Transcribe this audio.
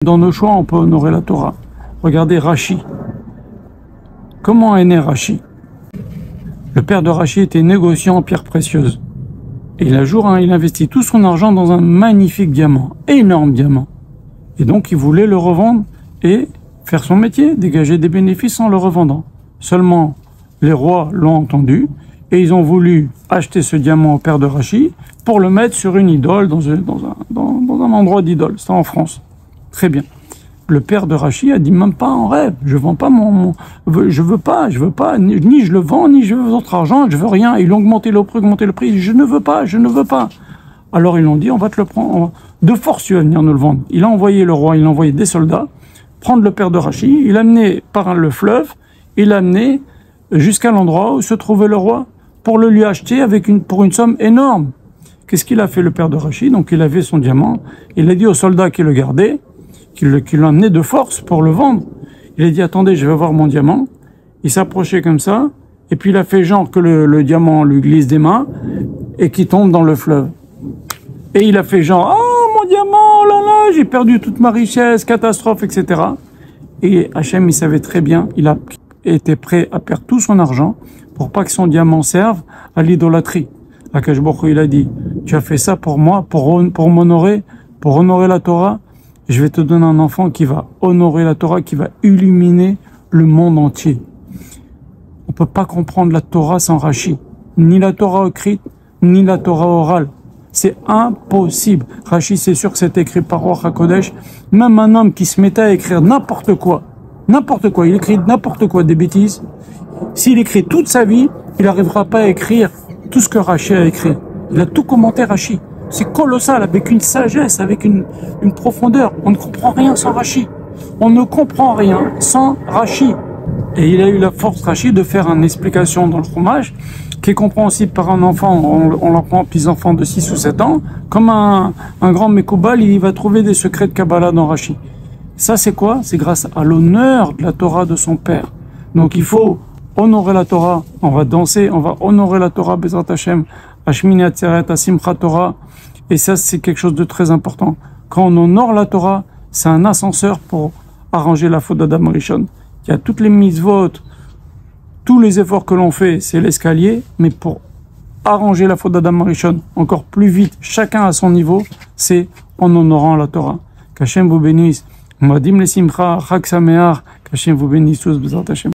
Dans nos choix, on peut honorer la Torah. Regardez Rashi. Comment est né Rashi? Le père de Rashi était négociant en pierres précieuses. Et un jour, il investit tout son argent dans un magnifique diamant, énorme diamant. Et donc, il voulait le revendre et faire son métier, dégager des bénéfices en le revendant. Seulement, les rois l'ont entendu et ils ont voulu acheter ce diamant au père de Rashi pour le mettre sur une idole, dans un endroit d'idole. C'était en France. Très bien. Le père de Rashi a dit même pas en rêve, je vends pas je veux pas, ni je le vends, ni je veux votre argent, je veux rien. Ils ont augmenté le prix, je ne veux pas. Alors ils l'ont dit, on va te le prendre, de force tu vas venir nous le vendre. Il a envoyé le roi, il a envoyé des soldats, prendre le père de Rashi, il l'a amené par le fleuve, il l'a amené jusqu'à l'endroit où se trouvait le roi, pour le lui acheter pour une somme énorme. Qu'est-ce qu'il a fait le père de Rashi? Donc il avait son diamant, il a dit aux soldats qui le gardaient, qui l'ont amené de force pour le vendre. Il a dit, attendez, je vais voir mon diamant. Il s'approchait comme ça, et puis il a fait genre que le diamant lui glisse des mains, et qu'il tombe dans le fleuve. Et il a fait genre, oh mon diamant, oh là là, j'ai perdu toute ma richesse, catastrophe, etc. Et Hachem, il savait très bien, il a été prêt à perdre tout son argent, pour pas que son diamant serve à l'idolâtrie. Akash Baruch Hu, il a dit, tu as fait ça pour moi, pour m'honorer, pour honorer la Torah. Je vais te donner un enfant qui va honorer la Torah, qui va illuminer le monde entier. On ne peut pas comprendre la Torah sans Rashi. Ni la Torah écrite, ni la Torah orale. C'est impossible. Rashi, c'est sûr que c'est écrit par Ruach HaKodesh. Même un homme qui se mettait à écrire n'importe quoi, il écrit n'importe quoi, des bêtises. S'il écrit toute sa vie, il n'arrivera pas à écrire tout ce que Rashi a écrit. Il a tout commenté, Rashi. C'est colossal, avec une sagesse, avec une profondeur. On ne comprend rien sans Rashi. On ne comprend rien sans Rashi. Et il a eu la force, Rashi, de faire une explication dans le Chumash qui est compréhensible par un enfant, on l'apprend petits-enfants de 6 ou 7 ans, comme un grand Mekoubal, il va trouver des secrets de Kabbalah dans Rashi. Ça, c'est quoi? C'est grâce à l'honneur de la Torah de son père. Donc il faut honorer la Torah, on va danser, on va honorer la Torah, Bezrat Hashem, Hashmini Atzeret, Simchat Torah. Et ça, c'est quelque chose de très important. Quand on honore la Torah, c'est un ascenseur pour arranger la faute d'Adam Rishon. Il y a toutes les mitzvot, tous les efforts que l'on fait, c'est l'escalier, mais pour arranger la faute d'Adam Rishon encore plus vite, chacun à son niveau, c'est en honorant la Torah. Qu'Hachem vous bénisse. Moadim le Simcha, Chag Sameach, qu'Hachem vous bénisse tous, Bezrat Hashem.